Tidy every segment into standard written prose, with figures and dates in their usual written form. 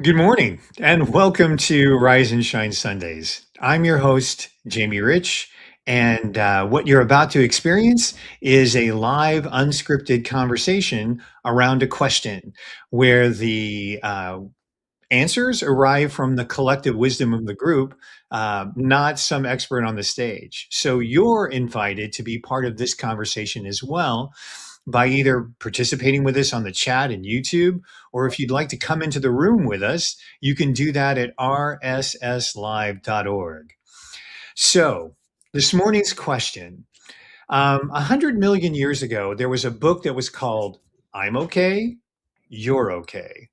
Good morning and welcome to Rise and Shine Sundays. I'm your host, Jamie Rich, and what you're about to experience is a live, unscripted conversation around a question where the answers arrive from the collective wisdom of the group, not some expert on the stage. So you're invited to be part of this conversation as well by either participating with us on the chat and YouTube, or if you'd like to come into the room with us, you can do that at rsslive.org. So this morning's question, 100 million years ago, there was a book that was called I'm Okay, You're Okay.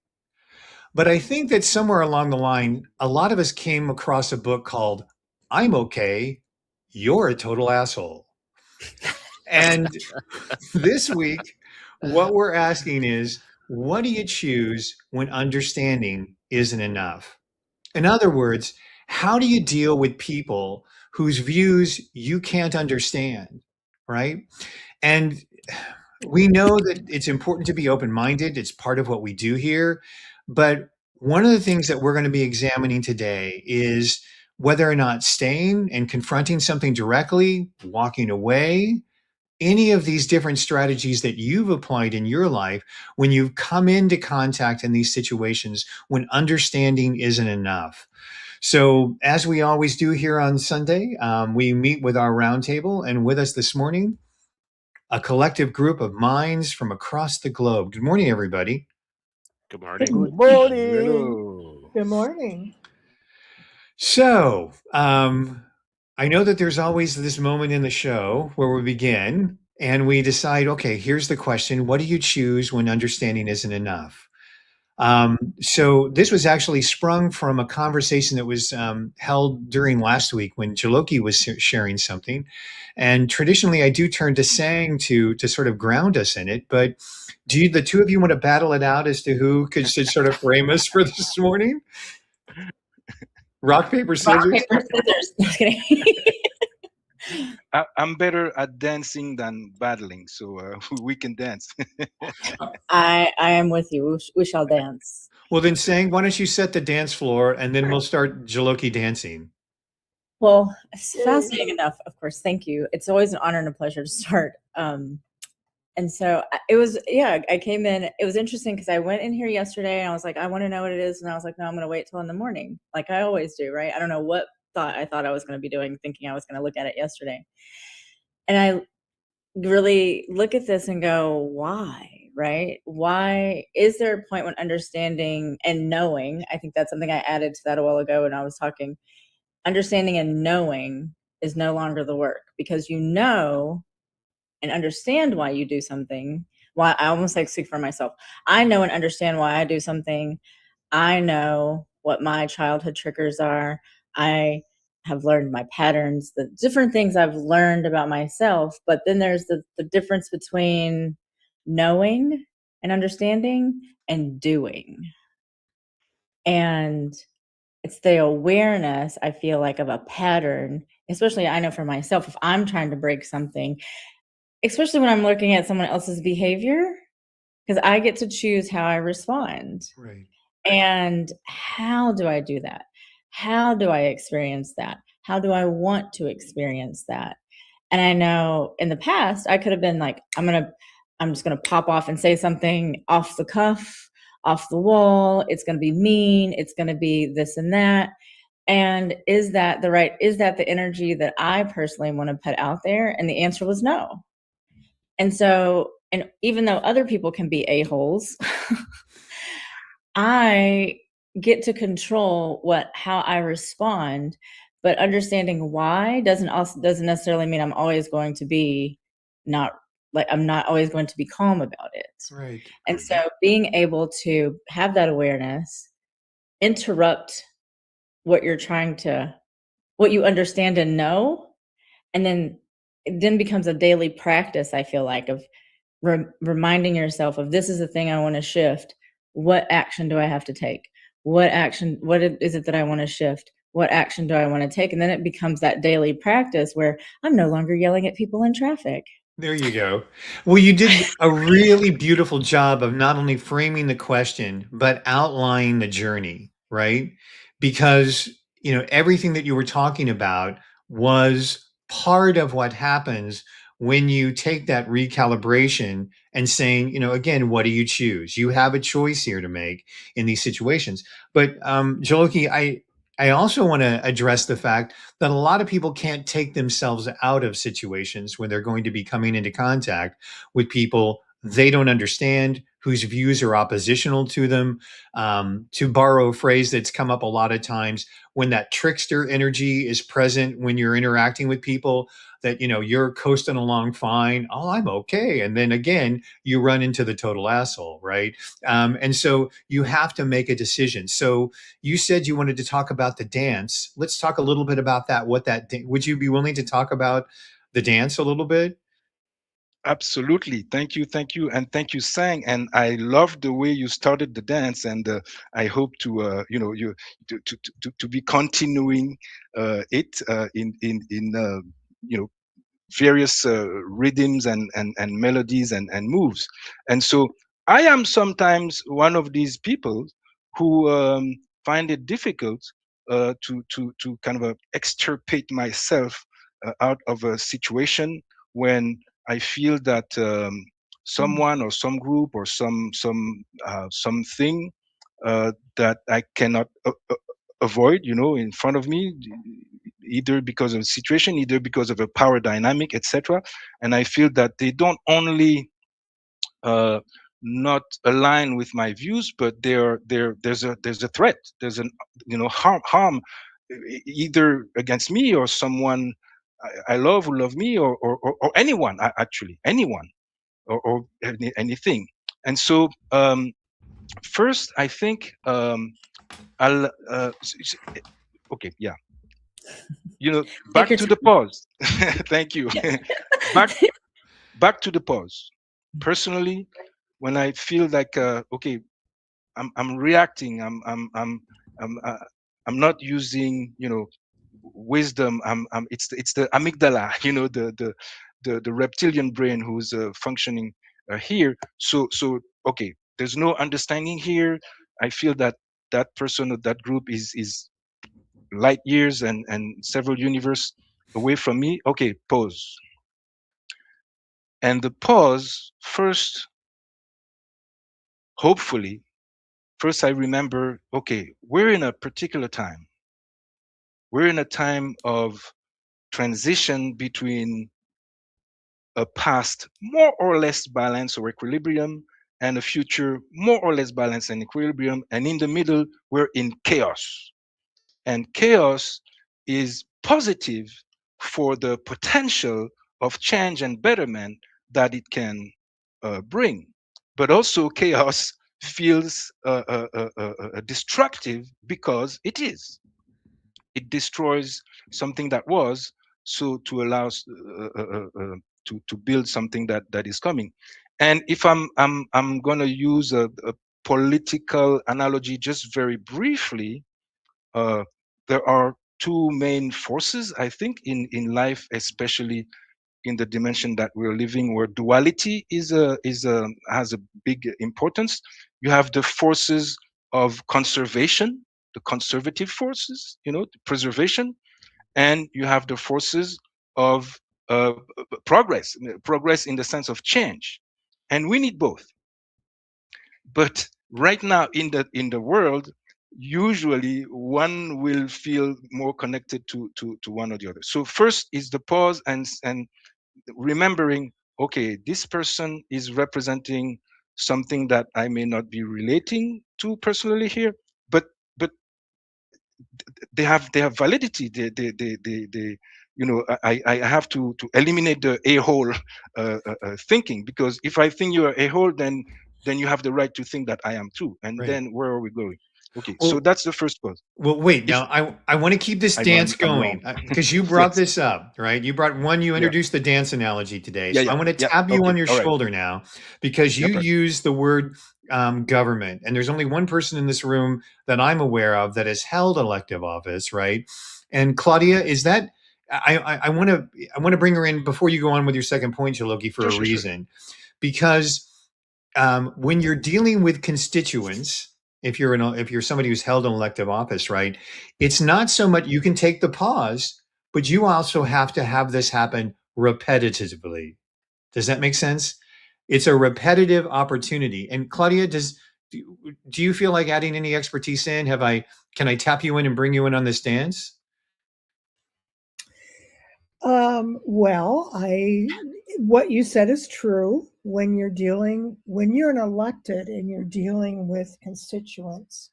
But I think that somewhere along the line, a lot of us came across a book called I'm Okay, You're a Total Asshole. And this week, what we're asking is, what do you choose when understanding isn't enough? In other words, how do you deal with people whose views you can't understand, right? And we know that it's important to be open minded, it's part of what we do here. But one of the things that we're going to be examining today is whether or not staying and confronting something directly, walking away, any of these different strategies that you've applied in your life when you've come into contact in these situations when understanding isn't enough. So, as we always do here on Sunday, we meet with our roundtable, and with us this morning, a collective group of minds from across the globe. Good morning, everybody. Good Good morning. morning. Hello. Good morning. So, I know that there's always this moment in the show where we begin and we decide, okay, here's the question. What do you choose when understanding isn't enough? So this was actually sprung from a conversation that was held during last week when Jaloki was sharing something. And traditionally, I do turn to Sang to sort of ground us in it. But do you, the two of you, want to battle it out as to who should sort of frame us for this morning? Rock, paper, Rock, scissors. paper, scissors. Just kidding. I'm better at dancing than battling, so we can dance. I am with you. We shall dance. Well, then, Sang, why don't you set the dance floor and then we'll start Jaloki dancing. Well, it's fascinating enough, of course. Thank you. It's always an honor and a pleasure to start. And so it was, I came in. It was interesting because I went in here yesterday and I was like, I want to know what it is. And I was like, no, I'm going to wait till in the morning, like I always do, right? I don't know what I thought I was going to be doing, thinking I was going to look at it yesterday. And I really look at this and go, why, right? Why is there a point when understanding and knowing, I think that's something I added to that a while ago when I was talking, understanding and knowing is no longer the work, because you know and understand why you do something. Why, I almost like speak for myself. I know and understand why I do something. I know what my childhood triggers are. I have learned my patterns, the different things I've learned about myself. But then there's the difference between knowing and understanding and doing. And it's the awareness, I feel like, of a pattern, especially I know for myself, if I'm trying to break something, especially when I'm looking at someone else's behavior, because I get to choose how I respond. Right. And how do I do that? How do I experience that? How do I want to experience that? And I know in the past, I could have been like, I'm just going to pop off and say something off the cuff, off the wall. It's going to be mean. It's going to be this and that. And is that the energy that I personally want to put out there? And the answer was no. And so, and even though other people can be a-holes, I get to control how I respond, but understanding why doesn't necessarily mean I'm always going to be I'm not always going to be calm about it. Right. And so being able to have that awareness, interrupt what you understand and know, and then it then becomes a daily practice, I feel like, of reminding yourself of, this is the thing I want to shift. What action do I have to take? What is it that I want to shift? What action do I want to take? And then it becomes that daily practice where I'm no longer yelling at people in traffic. There you go. Well, you did a really beautiful job of not only framing the question, but outlining the journey, right? Because, everything that you were talking about was part of what happens when you take that recalibration and saying, again, what do you choose? You have a choice here to make in these situations. But Joloki, I also want to address the fact that a lot of people can't take themselves out of situations when they're going to be coming into contact with people they don't understand, whose views are oppositional to them. To borrow a phrase that's come up a lot of times, when that trickster energy is present when you're interacting with people, that you're coasting along fine, oh, I'm okay, and then again you run into the total asshole, right? And so you have to make a decision. So you said you wanted to talk about the dance. Let's talk a little bit about that. Would you be willing to talk about the dance a little bit? Absolutely. Thank you, and thank you, Sang. And I love the way you started the dance, and I hope to, you to be continuing it in various rhythms and melodies and moves. And so I am sometimes one of these people who find it difficult to kind of extirpate myself out of a situation when I feel that someone or some group or something that I cannot avoid, in front of me, either because of the situation, either because of a power dynamic, etc. And I feel that they don't only uh, not align with my views, but there's a threat. There's an harm either against me or someone I love who love me, or anyone, actually anyone, or anything. And so first, I think I'll okay, yeah, Take back your to the time. pause. Thank you. Yeah. back back to the pause. Personally, when I feel like okay, I'm reacting, I'm not using wisdom. It's the amygdala, the reptilian brain who's functioning here. So okay, there's no understanding here. I feel that that person or that group is light years and several universe away from me. Okay, pause. And the pause first, hopefully, first I remember, okay, we're in a particular time. We're in a time of transition between a past more or less balance or equilibrium and a future more or less balance and equilibrium. And in the middle, we're in chaos. And chaos is positive for the potential of change and betterment that it can bring. But also, chaos feels destructive because it is. It destroys something that was, so to allow to build something that is coming. And if I'm going to use a political analogy just very briefly, uh, there are two main forces, I think, in life, especially in the dimension that we're living, where duality is a has a big importance. You have the forces of conservation, the conservative forces, the preservation, and you have the forces of progress in the sense of change, and we need both. But right now in the world, usually one will feel more connected to one or the other. So first is the pause and remembering, okay, this person is representing something that I may not be relating to personally here, but they have validity. They I have to eliminate the a-hole thinking, because if I think you're a-hole, then you have the right to think that I am too, and Right. then where are we going? Okay, so Well, that's the first part. Well, wait. If Now, I want to keep this dance I'm wrong. going because you brought Yes. this up, right? You Yeah. introduced the dance analogy today. Yeah. So I Yeah. want to Yeah. tap you on Okay. your All right. shoulder now because you Yep. Right. use the word government. And there's only one person in this room that I'm aware of that has held elective office, right? And Claudia, I want to bring her in before you go on with your second point, Jaloki, for Sure, a sure, sure. reason, because when you're dealing with constituents, if you're somebody who's held an elective office, right, it's not so much you can take the pause, but you also have to have this happen repetitively. Does that make sense? It's a repetitive opportunity. And Claudia, do you feel like adding any expertise in? Can I tap you in and bring you in on this dance? Well, what you said is true. When you're an elected and you're dealing with constituents,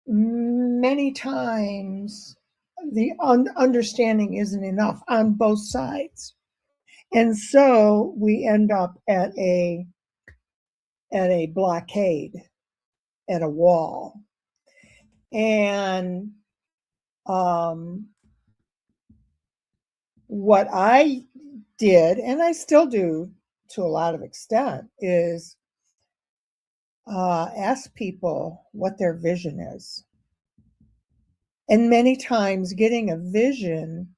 many times the understanding isn't enough on both sides. And so we end up at a blockade, at a wall. And what I did, and I still do to a lot of extent, is ask people what their vision is. And many times getting a vision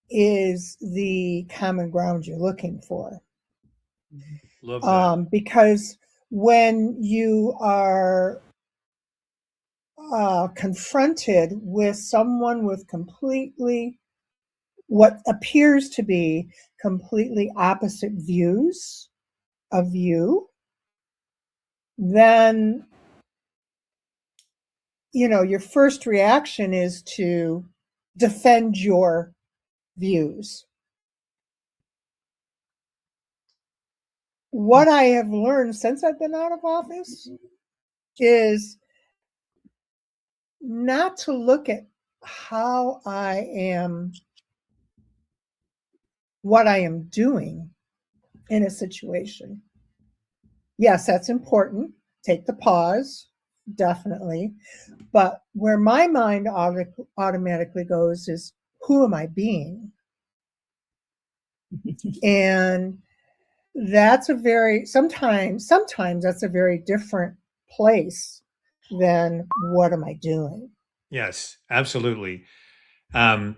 is the common ground you're looking for. Love that. Because when you are confronted with someone with what appears to be completely opposite views of you, then your first reaction is to defend your views. What I have learned since I've been out of office is not to look at what I am doing in a situation. Yes, that's important. Take the pause, definitely. But where my mind automatically goes is, who am I being? And that's sometimes that's a very different place than what am I doing? Yes, absolutely. And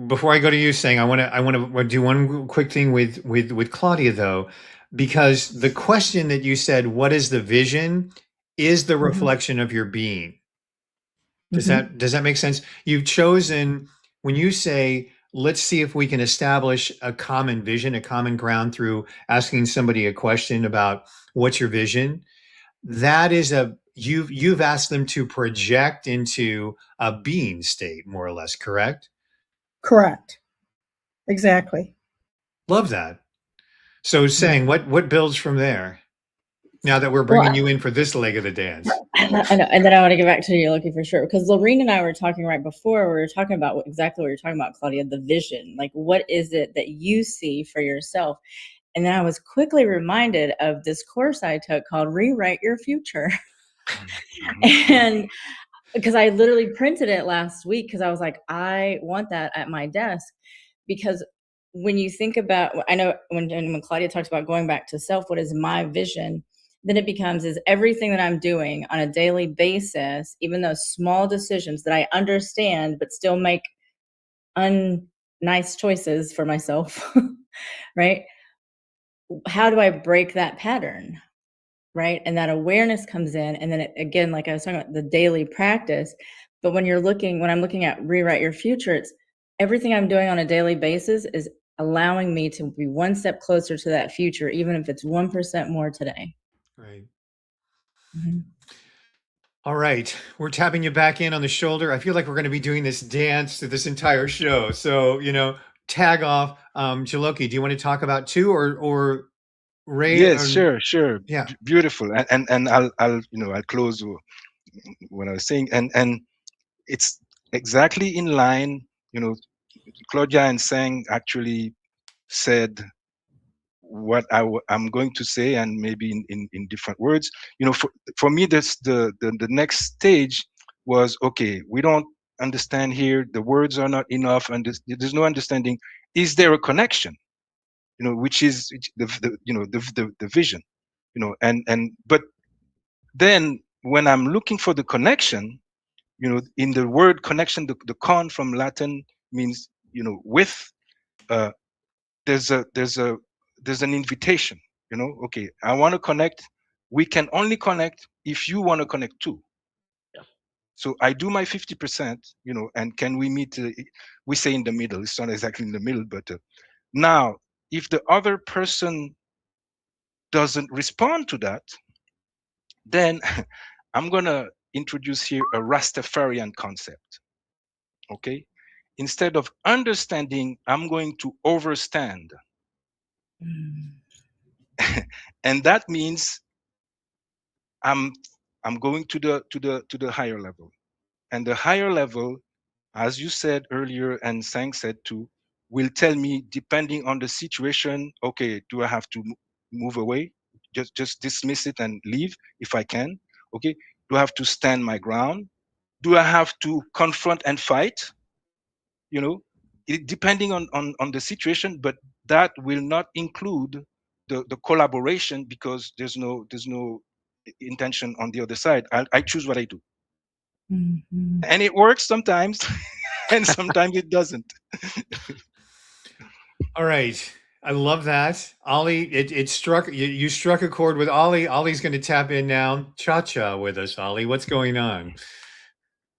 before I go to you, saying I want to do one quick thing with Claudia though, because the question that you said, "What is the vision?" is the reflection of your being. Does that make sense? You've chosen when you say, "Let's see if we can establish a common vision, a common ground through asking somebody a question about what's your vision." That is you've asked them to project into a being state, more or less, correct? Correct. Exactly. Love that. So saying what builds from there? Now that we're Well, bringing you in for this leg of the dance. I know, and then I want to get back to you looking for sure, because Lorene and I were talking right before. We were talking about exactly what you're talking about, Claudia, the vision. Like, what is it that you see for yourself? And then I was quickly reminded of this course I took called Rewrite Your Future. And because I literally printed it last week, because I was like, I want that at my desk. Because when you think about, I know when Claudia talks about going back to self, what is my vision? Then it becomes, is everything that I'm doing on a daily basis, even those small decisions that I understand, but still make unnice choices for myself, right? How do I break that pattern? Right. And that awareness comes in. And then again, like I was talking about, the daily practice. But when I'm looking at Rewrite Your Future, it's everything I'm doing on a daily basis is allowing me to be one step closer to that future, even if it's 1% more today. Right. Mm-hmm. All right. We're tapping you back in on the shoulder. I feel like we're going to be doing this dance through this entire show. So, tag off. Jaloki, do you want to talk about two or Ray? Yes, sure. Yeah. Beautiful. And I'll close what I was saying. And it's exactly in line. Claudia and Sang actually said what I'm going to say, and maybe in different words. For me, this the next stage was, okay, we don't understand here, the words are not enough, and there's no understanding. Is there a connection? Which is the vision. And but then when I'm looking for the connection, in the word connection, the con from Latin means, with. Uh, there's an invitation. Okay, I want to connect. We can only connect if you want to connect too. Yeah. So I do my 50%, and can we meet? We say in the middle. It's not exactly in the middle, but now, if the other person doesn't respond to that, then I'm gonna introduce here a Rastafarian concept. Okay, instead of understanding, I'm going to overstand, and that means I'm I'm going to the higher level, and the higher level, as you said earlier, and Sang said too, will tell me, depending on the situation, okay, do I have to move away, just dismiss it and leave if I can? Okay, do I have to stand my ground? Do I have to confront and fight? You know, depending on the situation, but that will not include the collaboration, because there's no intention on the other side. I choose what I do, Mhm. and it works sometimes, and sometimes it doesn't. All right. I love that. Ollie, it struck you struck a chord with Ollie. Ollie's going to tap in now. Cha-cha with us, Ollie. What's going on?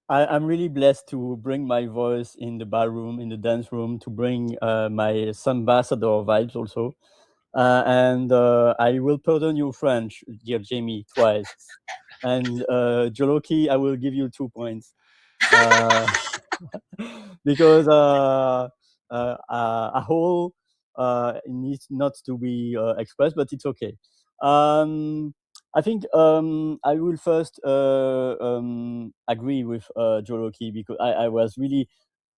I'm really blessed to bring my voice in the ballroom, in the dance room, to bring my ambassador vibes also. And I will pardon you French, dear Jamie, twice. And Joloki, I will give you 2 points. Uh, because a whole needs not to be expressed, but it's okay. I think I will first agree with Joloki, because I was really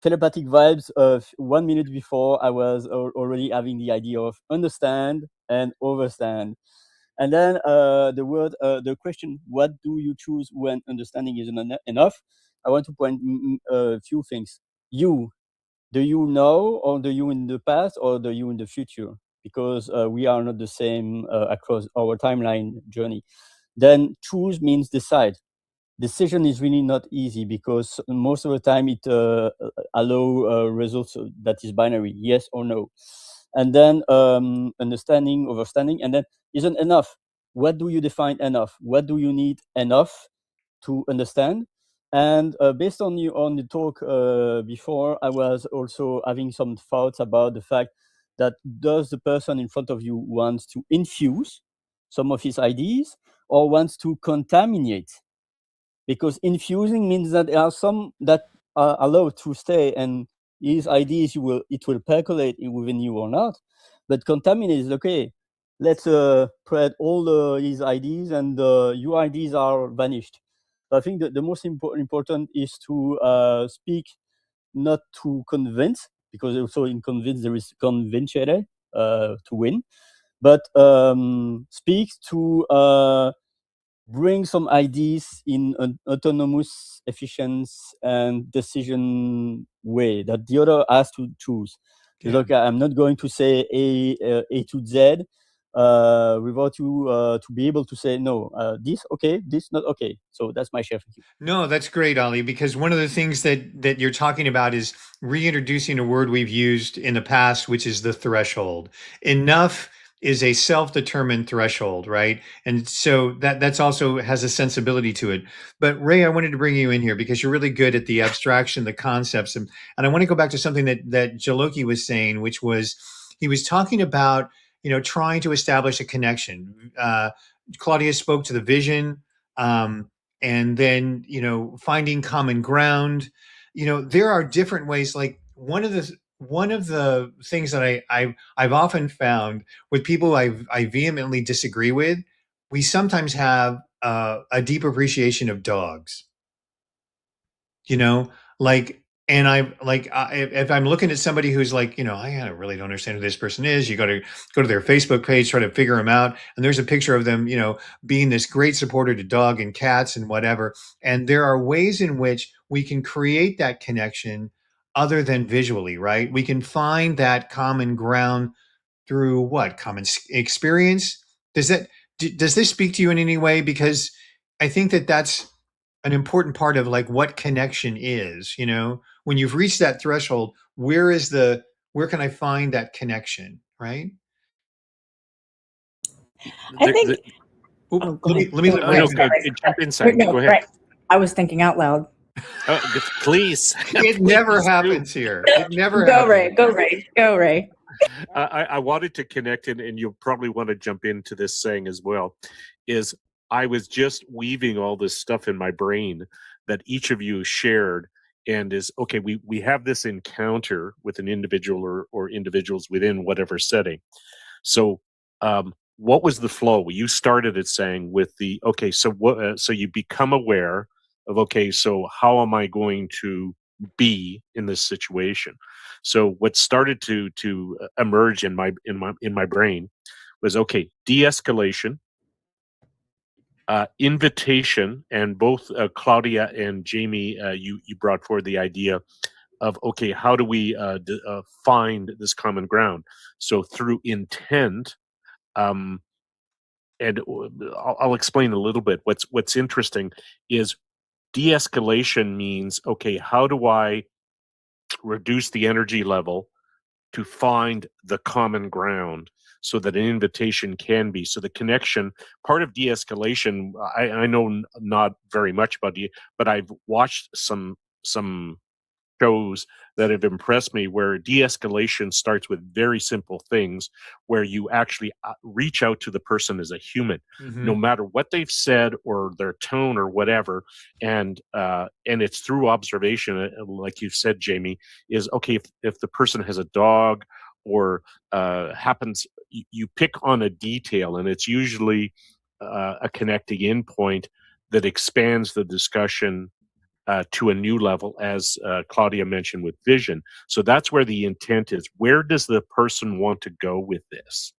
telepathic vibes of 1 minute before. I was already having the idea of understand and overstand. And then the question, what do you choose when understanding is enough? I want to point a few things. You, the you know, or the you in the past, or the you in the future? Because we are not the same across our timeline journey. Then choose means decide. Decision is really not easy, because most of the time it allow results that is binary, yes or no. And then understanding, overstanding, and then isn't enough. What do you define enough? What do you need enough to understand? And based on the talk before, I was also having some thoughts about the fact that, does the person in front of you wants to infuse some of his ideas, or wants to contaminate? Because infusing means that there are some that are allowed to stay, and his ideas, it will percolate within you or not. But contaminate is okay. Let's spread all his ideas, and your ideas are vanished. So I think that the most important is to speak, not to convince, because also in convince there is convincere, to win, but speak to bring some ideas in an autonomous, efficient, and decision way that the other has to choose. It's Yeah. like, I'm not going to say A to Z without you to be able to say no. This okay, this not okay. So that's my share. Thank you. No, that's great, Ollie, because one of the things that you're talking about is reintroducing a word we've used in the past, which is the threshold. Enough is a self-determined threshold, right? And so that's also has a sensibility to it. But Ray, I wanted to bring you in here because you're really good at the abstraction, the concepts, and I want to go back to something that Jaloki was saying, which was he was talking about trying to establish a connection. Claudia spoke to the vision. And then finding common ground. There are different ways. Like one of the things that I've often found with people I vehemently disagree with, we sometimes have a deep appreciation of dogs. you know like and if I'm looking at somebody who's like, I really don't understand who this person is, you got to go to their Facebook page, try to figure them out, and there's a picture of them, being this great supporter to dog and cats and whatever. And there are ways in which we can create that connection other than visually, right? We can find that common ground through what? Common experience. Does this speak to you in any way? Because I think that's an important part of like what connection is, you know, when you've reached that threshold, where can I find that connection, right? I think. Oop, Oh, go let ahead. me Go Ray. ahead. no, jump in, Sang. No, Go ahead. right. I was thinking out loud. Please. It never Please do. happens here. It never Go happens. Ray. Go Ray. Go Ray. I wanted to connect in, and you'll probably want to jump into this saying as well, is I was just weaving all this stuff in my brain that each of you shared, and is, okay, we have this encounter with an individual or individuals within whatever setting. So what was the flow? You started it saying with the, okay, so what, so you become aware of, okay, so how am I going to be in this situation? So what started to emerge in my brain was, okay, de-escalation, invitation, and both Claudia and Jamie, you brought forward the idea of, okay, how do we find this common ground? So through intent, um, and I'll explain a little bit. What's interesting is de-escalation means, okay, how do I reduce the energy level to find the common ground so that an invitation can be, so the connection, part of de-escalation, I know not very much about it, but I've watched some shows that have impressed me where de-escalation starts with very simple things where you actually reach out to the person as a human, no matter what they've said or their tone or whatever, and it's through observation, like you said, Jamie, is, okay, if the person has a dog or happens, you pick on a detail, and it's usually a connecting in point that expands the discussion to a new level, as Claudia mentioned with vision. So that's where the intent is. Where does the person want to go with this?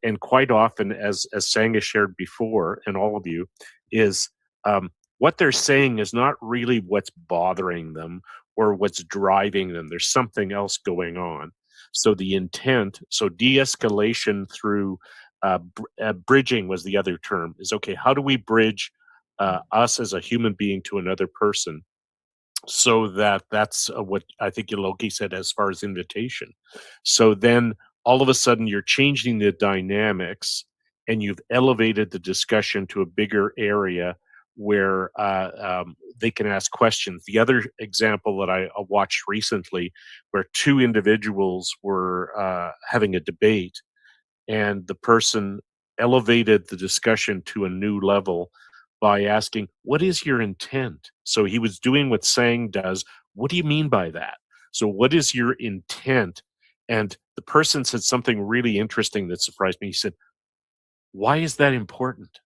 And quite often, as Sang has shared before, and all of you, is what they're saying is not really what's bothering them or what's driving them. There's something else going on. So the intent, so de-escalation through bridging was the other term, is, okay, how do we bridge us as a human being to another person, so that's what I think Yogi said as far as invitation. So then all of a sudden you're changing the dynamics, and you've elevated the discussion to a bigger area where they can ask questions. The other example that I watched recently, where two individuals were having a debate, and the person elevated the discussion to a new level by asking, what is your intent? So he was doing what Sang does. What do you mean by that? So what is your intent? And the person said something really interesting that surprised me. He said, why is that important?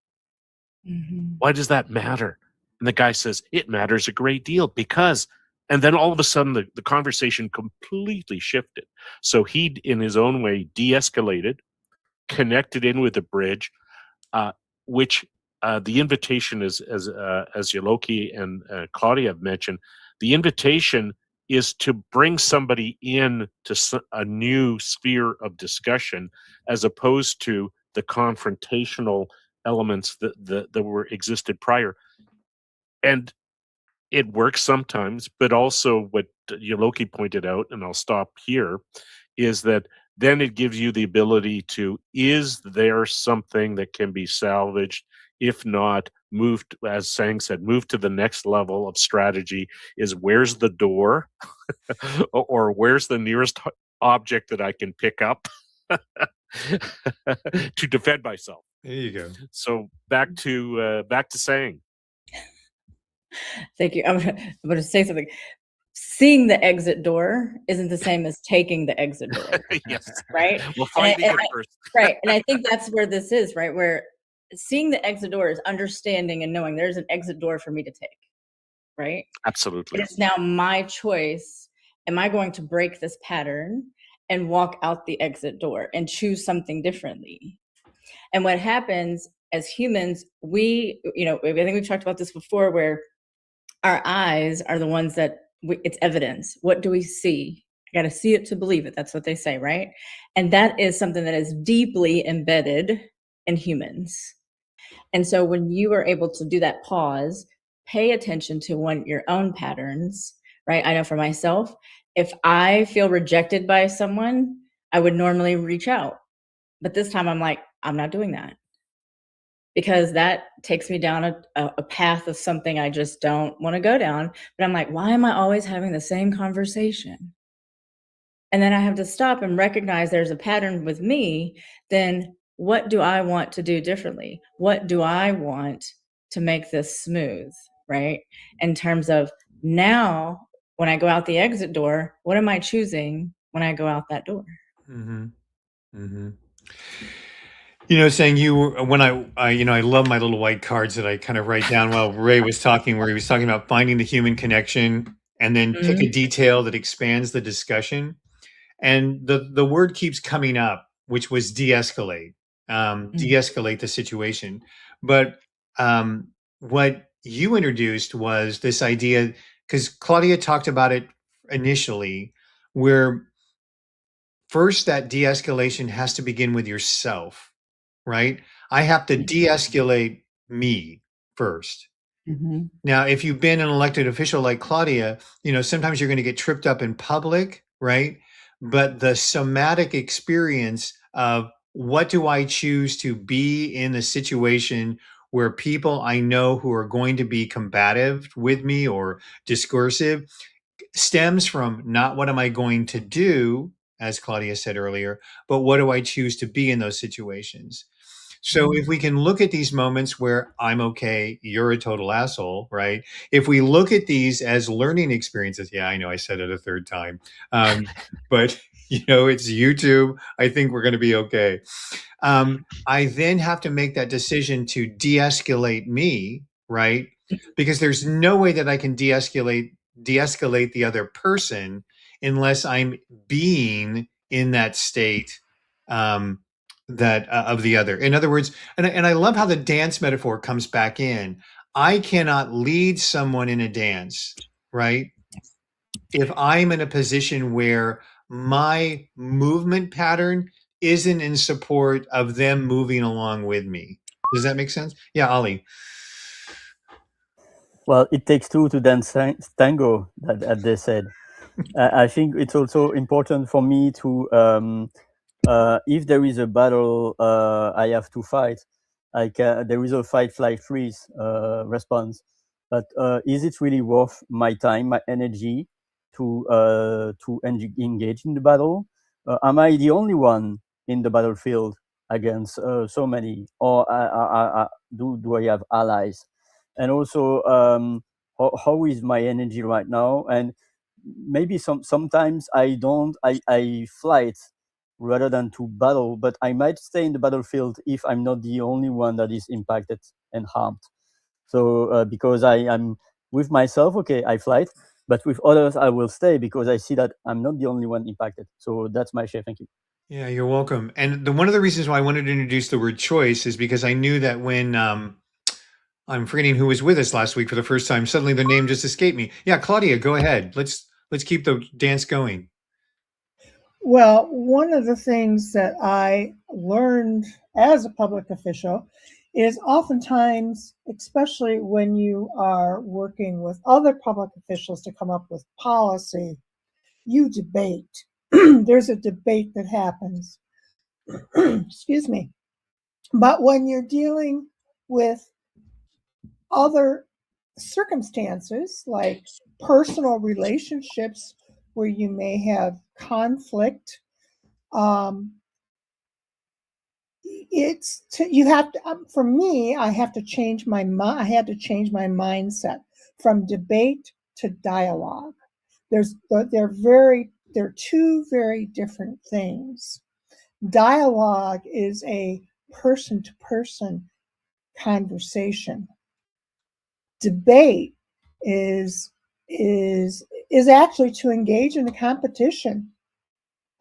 Why does that matter? And the guy says, it matters a great deal because, and then all of a sudden the conversation completely shifted. So he, in his own way, de-escalated, connected in with the bridge, which the invitation is, as Yoloki and Claudia have mentioned, the invitation is to bring somebody in to a new sphere of discussion, as opposed to the confrontational elements that were existed prior. And it works sometimes, but also what Yoloki pointed out, and I'll stop here, is that then it gives you the ability to, is there something that can be salvaged? If not, moved, as Sang said, move to the next level of strategy, is where's the door or where's the nearest object that I can pick up to defend myself. There you go. So back to Sang. Thank you. I'm going to say something. Seeing the exit door isn't the same as taking the exit door. Yes. Right? Well, finding it first. Right. And I think that's where this is, right? Where seeing the exit door is understanding and knowing there's an exit door for me to take. Right? Absolutely. It is now my choice. Am I going to break this pattern and walk out the exit door and choose something differently? And what happens as humans, I think we've talked about this before, where our eyes are the ones that it's evidence. What do we see? I got to see it to believe it. That's what they say, right? And that is something that is deeply embedded in humans. And so when you are able to do that pause, pay attention to your own patterns, right? I know for myself, if I feel rejected by someone, I would normally reach out. But this time I'm like, I'm not doing that, because that takes me down a path of something I just don't want to go down. But I'm like, why am I always having the same conversation? And then I have to stop and recognize there's a pattern with me. Then what do I want to do differently? What do I want to make this smooth, right? In terms of now, when I go out the exit door, what am I choosing when I go out that door? Mm-hmm. Mm-hmm. You know, saying when I love my little white cards that I kind of write down while Ray was talking, where he was talking about finding the human connection and then pick a detail that expands the discussion. And the word keeps coming up, which was de-escalate, de-escalate the situation. But what you introduced was this idea, because Claudia talked about it initially, where first that de-escalation has to begin with yourself, right? I have to de-escalate me first. Now, if you've been an elected official like Claudia, sometimes you're going to get tripped up in public, right? But the somatic experience of what do I choose to be in a situation where people I know who are going to be combative with me or discursive stems from not what am I going to do, as Claudia said earlier, but what do I choose to be in those situations? So if we can look at these moments where I'm okay, you're a total asshole, right? If we look at these as learning experiences, yeah, I know I said it a third time, but it's YouTube. I think we're going to be okay. I then have to make that decision to de-escalate me, right? Because there's no way that I can de-escalate the other person unless I'm being in that state that of the other. In other words, and I love how the dance metaphor comes back in. I cannot lead someone in a dance, right? If I'm in a position where my movement pattern isn't in support of them moving along with me. Does that make sense? Yeah, Ali. Well, it takes two to dance tango, that they said. I think it's also important for me to, if there is a battle I have to fight, there is a fight, flight, freeze response. But is it really worth my time, my energy to engage in the battle? Am I the only one in the battlefield against so many, or do I have allies? And also, how is my energy right now? And maybe sometimes I flight rather than to battle, but I might stay in the battlefield if I'm not the only one that is impacted and harmed. So because I'm with myself, okay, I flight, but with others I will stay because I see that I'm not the only one impacted. So that's my share. Thank you. Yeah, you're welcome. And one of the reasons why I wanted to introduce the word choice is because I knew that when I'm forgetting who was with us last week for the first time, suddenly the name just escaped me. Yeah, Claudia, go ahead. Let's keep the dance going. Well, one of the things that I learned as a public official is oftentimes, especially when you are working with other public officials to come up with policy, you debate. There's a debate that happens. Excuse me. But when you're dealing with other circumstances like personal relationships where you may have conflict, you have to, for me, I have to change my mind. I had to change my mindset from debate to dialogue. They're two very different things. Dialogue is a person to person conversation. Debate is actually to engage in a competition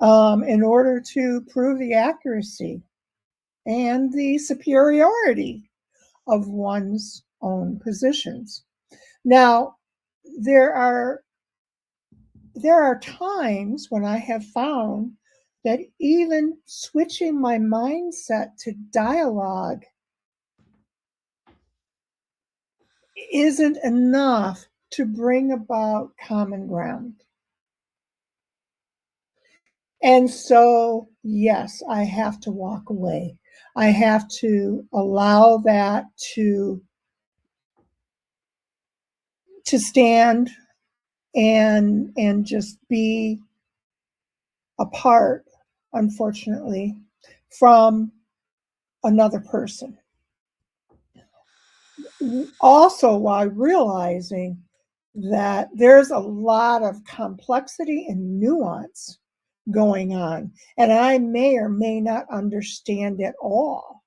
in order to prove the accuracy and the superiority of one's own positions. Now, there are times when I have found that even switching my mindset to dialogue isn't enough to bring about common ground. And so, yes, I have to walk away. I have to allow that to stand and just be apart, unfortunately, from another person. Also, while realizing that there's a lot of complexity and nuance going on, and I may or may not understand it all.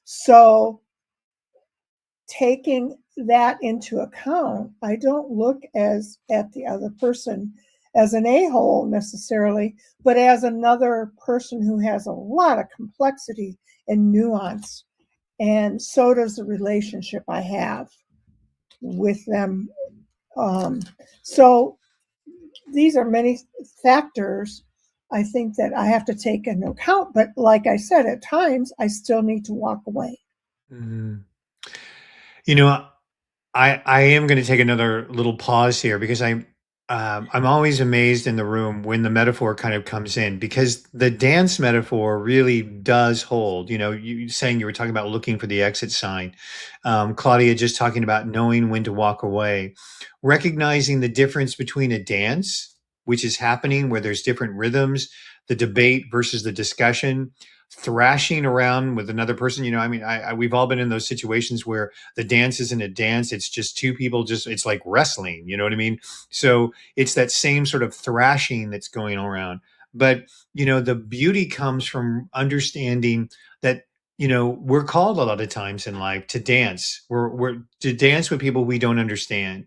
So, taking that into account, I don't look at the other person as an a-hole necessarily, but as another person who has a lot of complexity and nuance. And so does the relationship I have with them. So these are many factors I think that I have to take into account. But like I said, at times I still need to walk away. Mm-hmm. You know, I am going to take another little pause here because I'm always amazed in the room when the metaphor kind of comes in, because the dance metaphor really does hold. You know, you saying you were talking about looking for the exit sign, Claudia just talking about knowing when to walk away, recognizing the difference between a dance, which is happening where there's different rhythms, the debate versus the discussion, thrashing around with another person. You know, I mean, we've all been in those situations where the dance isn't a dance, it's just two people, just it's like wrestling, you know what I mean? So it's that same sort of thrashing that's going around. But you know, the beauty comes from understanding that, you know, we're called a lot of times in life to dance. We're to dance with people we don't understand,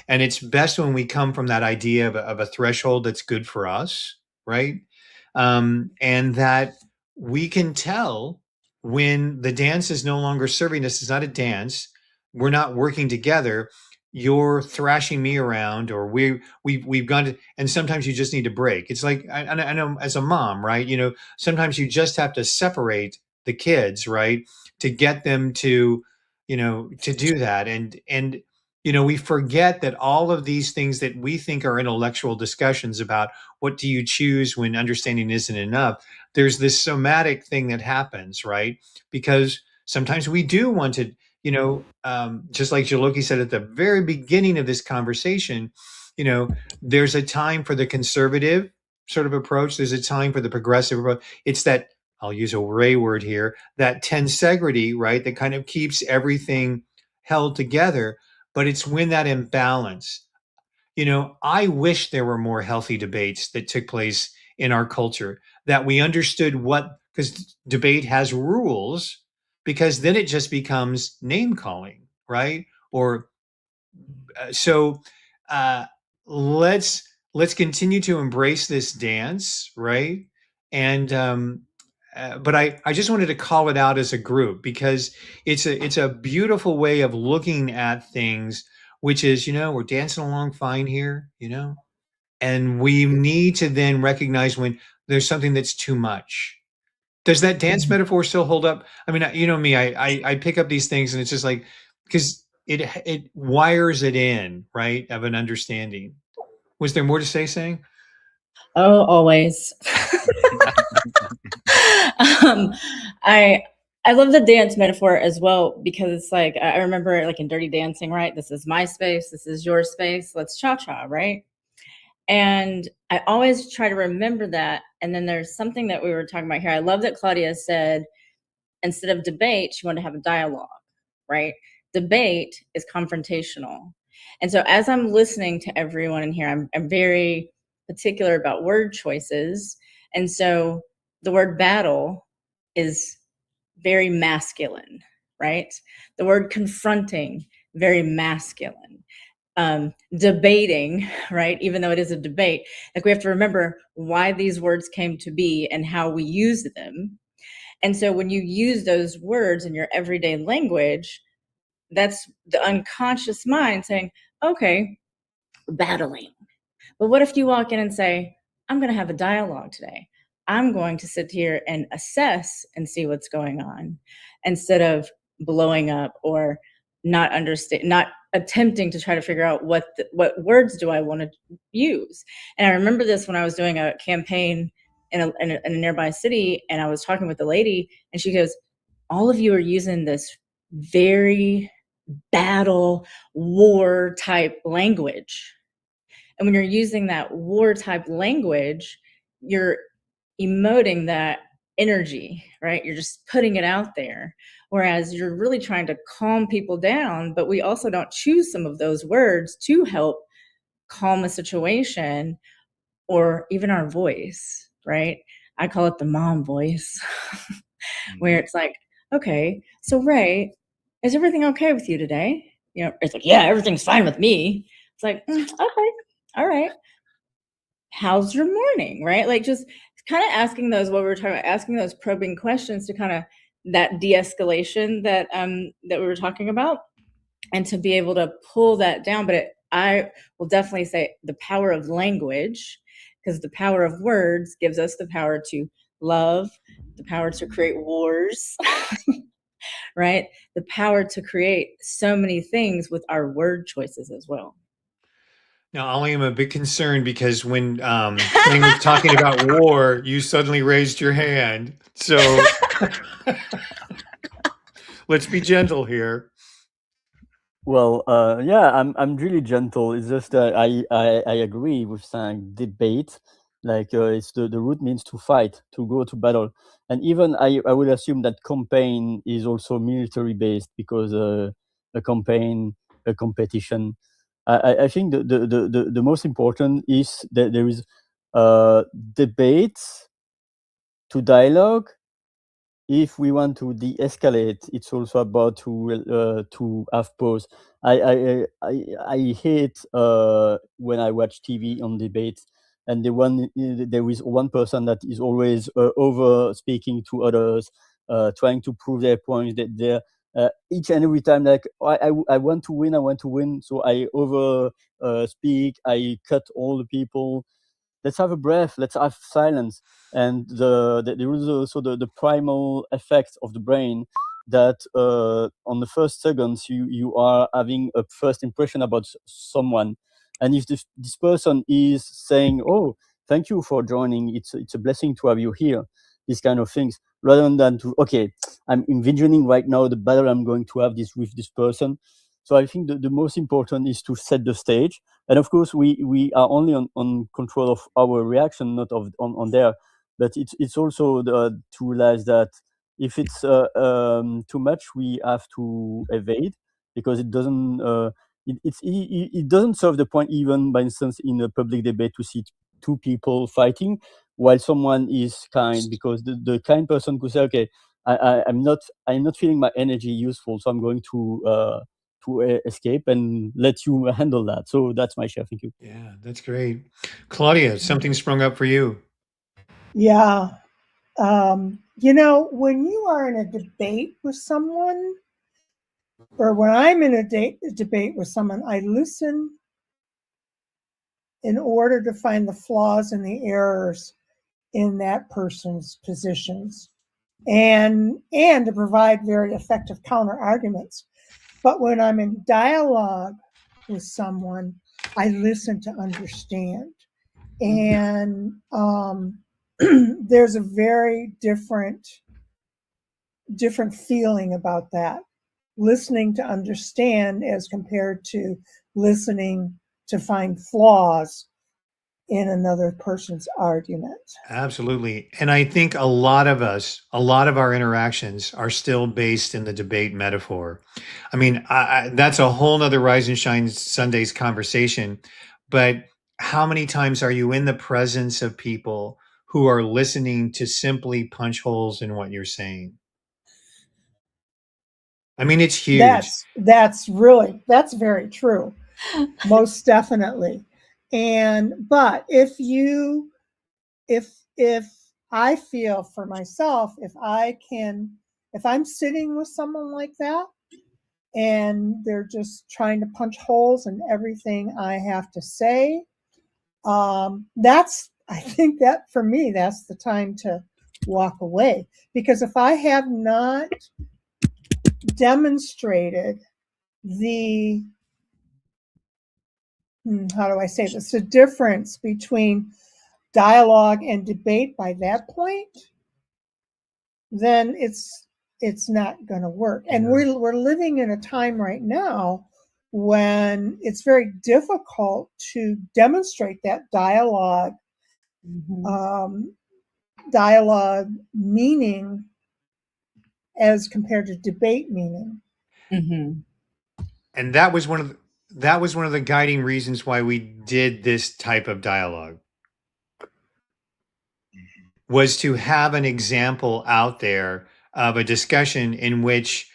and it's best when we come from that idea of a threshold that's good for us, right? And that we can tell when the dance is no longer serving us. It's not a dance, we're not working together, you're thrashing me around, or we've gone to, and sometimes you just need a break. It's like I know as a mom, right, you know, sometimes you just have to separate the kids, right, to get them to, you know, to do that. And you know, we forget that all of these things that we think are intellectual discussions about what do you choose when understanding isn't enough, there's this somatic thing that happens, right? Because sometimes we do want to, you know, just like Jaloki said at the very beginning of this conversation, you know, there's a time for the conservative sort of approach, there's a time for the progressive approach. It's that, I'll use a Ray word here, that tensegrity, right, that kind of keeps everything held together. But it's when that imbalance, you know, I wish there were more healthy debates that took place in our culture, that we understood what, because debate has rules, because then it just becomes name calling, right? Or so uh, let's continue to embrace this dance, right? And but I just wanted to call it out as a group because it's a beautiful way of looking at things, which is, you know, we're dancing along fine here, you know, and we need to then recognize when there's something that's too much. Does that dance metaphor still hold up? I mean, you know me, I pick up these things and it's just like, because it wires it in, right, of an understanding. Was there more to say, saying? Oh, always. um, I love the dance metaphor as well, because it's like, I remember like in Dirty Dancing, right? This is my space, this is your space, let's cha-cha, right? And I always try to remember that. And then there's something that we were talking about here. I love that Claudia said, instead of debate, she wanted to have a dialogue, right? Debate is confrontational. And so as I'm listening to everyone in here, I'm very particular about word choices. And so the word battle is very masculine, right? The word confronting, very masculine. Debating, right? Even though it is a debate, like we have to remember why these words came to be and how we use them. And so when you use those words in your everyday language, that's the unconscious mind saying, okay, we're battling. But what if you walk in and say, I'm going to have a dialogue today. I'm going to sit here and assess and see what's going on, instead of blowing up or not attempting to try to figure out what words do I want to use. And I remember this when I was doing a campaign in a nearby city, and I was talking with the lady, and she goes, all of you are using this very battle war type language. And when you're using that war type language, you're emoting that energy, right? You're just putting it out there. Whereas you're really trying to calm people down, but we also don't choose some of those words to help calm a situation, or even our voice, right? I call it the mom voice, where it's like, okay, so Ray, is everything okay with you today? You know, it's like, yeah, everything's fine with me. It's like, okay, all right. How's your morning, right? Like, just kind of asking those, what we were talking about, asking those probing questions to kind of that de-escalation that we were talking about, and to be able to pull that down. But I will definitely say the power of language, because the power of words gives us the power to love, the power to create wars, right? The power to create so many things with our word choices as well. Now, Ollie, I'm a bit concerned because when Shane was talking about war, you suddenly raised your hand. So let's be gentle here. Well, yeah, I'm really gentle. It's just I agree with saying debate. Like it's the root means to fight, to go to battle, and even I would assume that campaign is also military based, because a campaign, a competition. I think the most important is that there is debate to dialogue. If we want to de-escalate, it's also about to have pause. I hate when I watch TV on debates, and there is one person that is always over speaking to others, trying to prove their points. That they're each and every time, like, I want to win, so I over speak, I cut all the people. Let's have a breath, let's have silence. And there is also the primal effect of the brain, that on the first seconds you are having a first impression about someone, and if this person is saying, oh, thank you for joining, it's a blessing to have you here, these kind of things, rather than to, okay, I'm envisioning right now the battle I'm going to have with this person. So I think the most important is to set the stage. And of course, we are only on control of our reaction, not on there. But it's also to realize that if it's too much, we have to evade, because it doesn't it doesn't serve the point, even by instance in a public debate, to see two people fighting while someone is kind, because the kind person could say, okay, I'm not feeling my energy useful, so I'm going to escape and let you handle that. So that's my share. Thank you. Yeah, that's great. Claudia, something sprung up for you. Yeah. You know, when you are in a debate with someone, or when I'm in a debate with someone, I listen in order to find the flaws and the errors in that person's positions, and to provide very effective counter arguments. But when I'm in dialogue with someone, I listen to understand. And there's a very different feeling about that, listening to understand as compared to listening to find flaws in another person's argument. Absolutely. And I think a lot of our interactions are still based in the debate metaphor. I mean, that's a whole nother Rise and Shine Sundays conversation. But how many times are you in the presence of people who are listening to simply punch holes in what you're saying? I mean, it's huge. That's very true. Most definitely. But if I feel for myself, if I'm sitting with someone like that and they're just trying to punch holes in everything I have to say, I think that for me, that's the time to walk away. Because if I have not demonstrated the how do I say this? The difference between dialogue and debate by that point, then it's not going to work. And we're living in a time right now when it's very difficult to demonstrate that dialogue, dialogue meaning as compared to debate meaning. And that was one of the guiding reasons why we did this type of dialogue, was to have an example out there of a discussion in which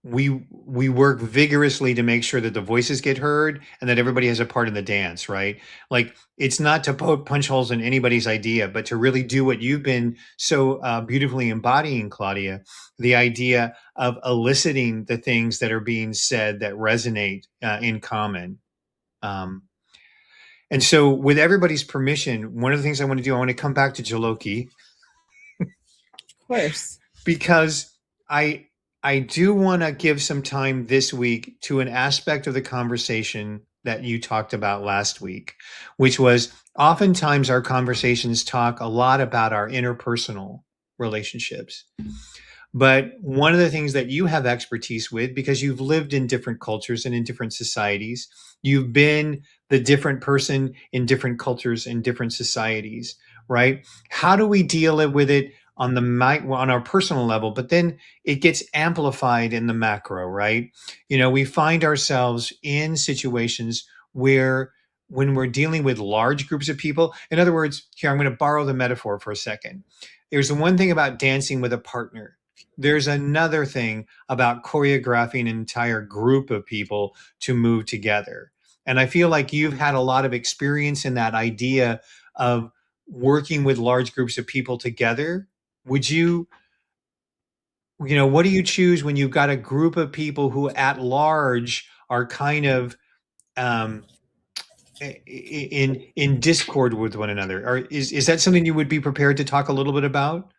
we work vigorously to make sure that the voices get heard and that everybody has a part in the dance, right? Like, it's not to poke punch holes in anybody's idea, but to really do what you've been so beautifully embodying, Claudia, the idea of eliciting the things that are being said that resonate in common. And so, with everybody's permission, one of the things I want to do, I want to come back to Jaloki. Of course. Because I do want to give some time this week to an aspect of the conversation that you talked about last week, which was oftentimes our conversations talk a lot about our interpersonal relationships. But one of the things that you have expertise with, because you've lived in different cultures and in different societies, you've been the different person in different cultures and different societies, right? How do we deal with it on on our personal level, but then it gets amplified in the macro, right? You know, we find ourselves in situations where when we're dealing with large groups of people, in other words, here, I'm going to borrow the metaphor for a second. There's the one thing about dancing with a partner. There's another thing about choreographing an entire group of people to move together. And I feel like you've had a lot of experience in that idea of working with large groups of people together. Would you, what do you choose when you've got a group of people who at large are kind of in discord with one another? Or is that something you would be prepared to talk a little bit about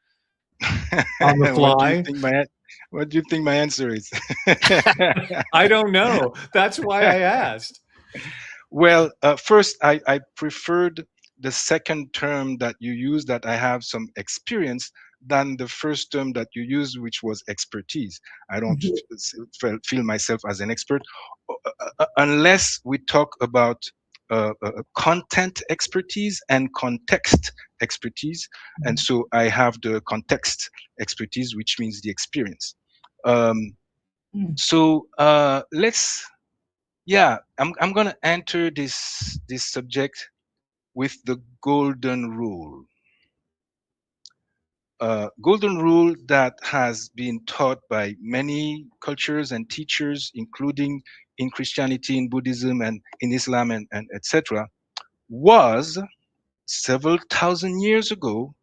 on the fly? What do you think my answer is? I don't know. That's why I asked. Well, first, I preferred the second term that you used, that I have some experience, than the first term that you used, which was expertise. I don't feel myself as an expert unless we talk about content expertise and context expertise. And so I have the context expertise, which means the experience. So I'm going to enter this subject with the golden rule. Golden rule that has been taught by many cultures and teachers, including in Christianity, in Buddhism, and in Islam, and etc., was several thousand years ago: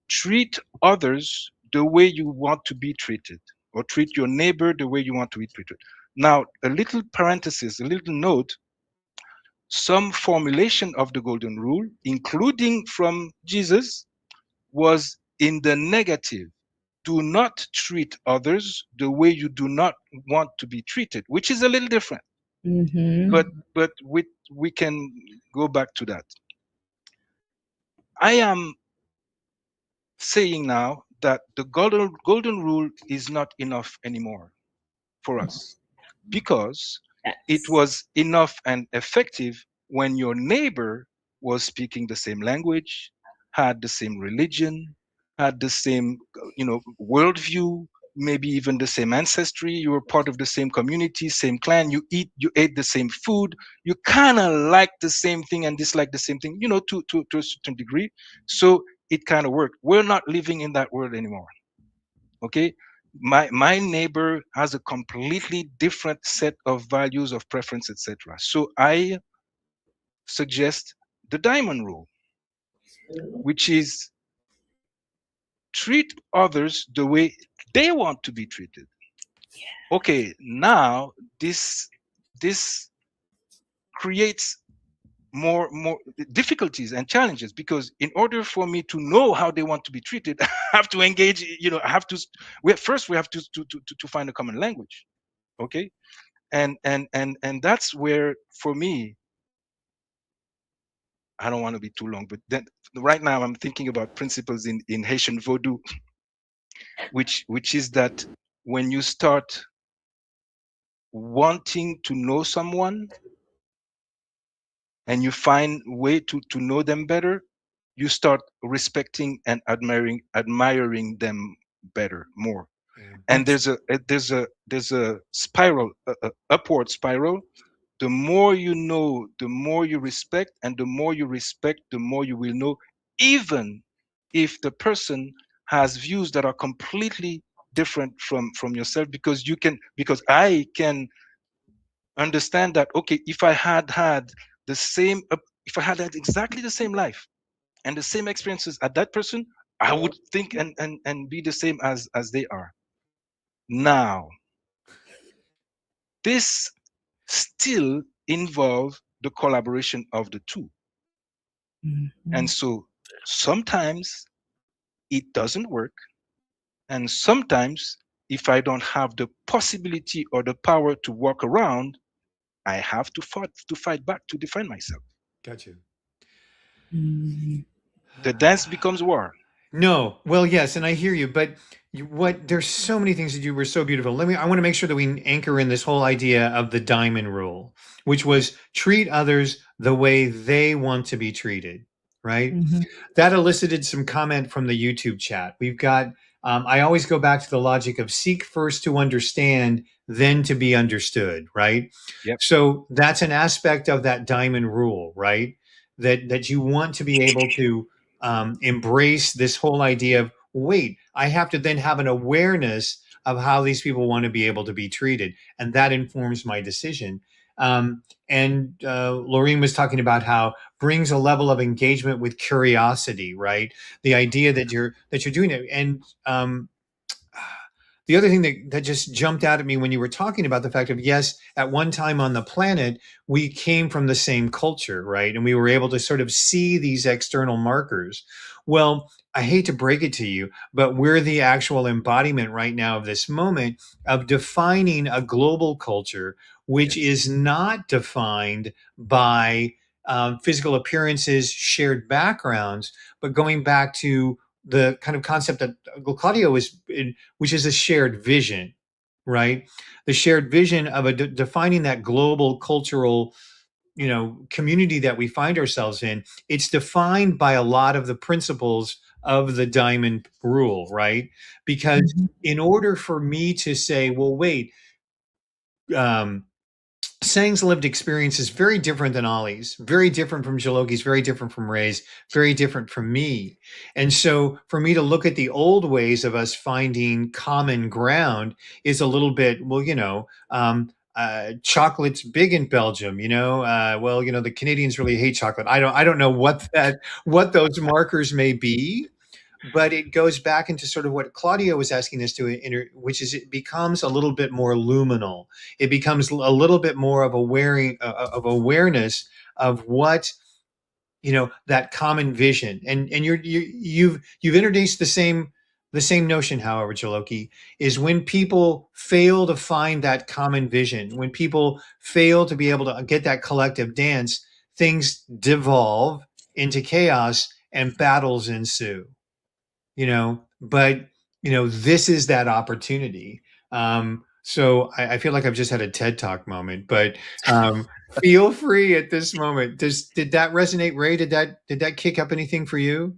treat others the way you want to be treated, or treat your neighbor the way you want to be treated. Now, a little parenthesis, a little note: some formulation of the golden rule, including from Jesus, was in the negative. Do not treat others the way you do not want to be treated, which is a little different. But we can go back to that. I am saying now that the golden rule is not enough anymore for us, because it was enough and effective when your neighbor was speaking the same language, had the same religion, had the same worldview, maybe even the same ancestry. You were part of the same community, same clan. You ate the same food. You kind of like the same thing and dislike the same thing, to a certain degree. So it kind of worked. We're not living in that world anymore. Okay, my neighbor has a completely different set of values, of preference, etc. So I suggest the diamond rule, which is treat others the way they want to be treated. Okay, now this creates more difficulties and challenges, because in order for me to know how they want to be treated, I have to engage. I have to. We have to find a common language. Okay. And that's where, for me, I don't want to be too long, but then right now I'm thinking about principles in Haitian Vodou, which is that when you start wanting to know someone and you find way to know them better, you start respecting and admiring them better, more. Yeah. And there's a spiral, a upward spiral. The more you know, the more you respect, and the more you respect, the more you will know, even if the person has views that are completely different from yourself, because I can understand that, okay, if I had the same if I had exactly the same life and the same experiences as that person, I would think and be the same as they are. Now, this still involves the collaboration of the two. And so sometimes it doesn't work. And sometimes, if I don't have the possibility or the power to walk around, I have to fight back to defend myself. Got you. The dance becomes war. No, well, yes, and I hear you, but there's so many things that you were so beautiful. I want to make sure that we anchor in this whole idea of the diamond rule, which was treat others the way they want to be treated, right? That elicited some comment from the YouTube chat. We've got, I always go back to the logic of seek first to understand, then to be understood, right? Yep. So that's an aspect of that diamond rule, right? That you want to be able to embrace this whole idea of, wait, I have to then have an awareness of how these people want to be able to be treated. And that informs my decision. And Laureen was talking about how brings a level of engagement with curiosity, right? The idea that you're doing it. And the other thing that just jumped out at me when you were talking about the fact of, yes, at one time on the planet, we came from the same culture, right? And we were able to sort of see these external markers. Well, I hate to break it to you, but we're the actual embodiment right now of this moment of defining a global culture, which Yes. is not defined by physical appearances, shared backgrounds, but going back to the kind of concept that Claudio is in, which is a shared vision, right? The shared vision of defining that global cultural, community that we find ourselves in. It's defined by a lot of the principles of the diamond rule, right? Because in order for me to say, well, wait, um, Sang's lived experience is very different than Ollie's, very different from Jaloki's, very different from Ray's, very different from me. And so for me to look at the old ways of us finding common ground is a little bit, well, chocolate's big in Belgium, the Canadians really hate chocolate. I don't know what those markers may be, but it goes back into sort of what Claudio was asking us to which is it becomes a little bit more luminal. It becomes a little bit more of of awareness of what that common vision. And you've introduced the same notion, however, Jaloki, is when people fail to find that common vision, when people fail to be able to get that collective dance, things devolve into chaos and battles ensue. But this is that opportunity. So I feel like I've just had a TED Talk moment, but feel free at this moment. Did that resonate, Ray? Did that kick up anything for you?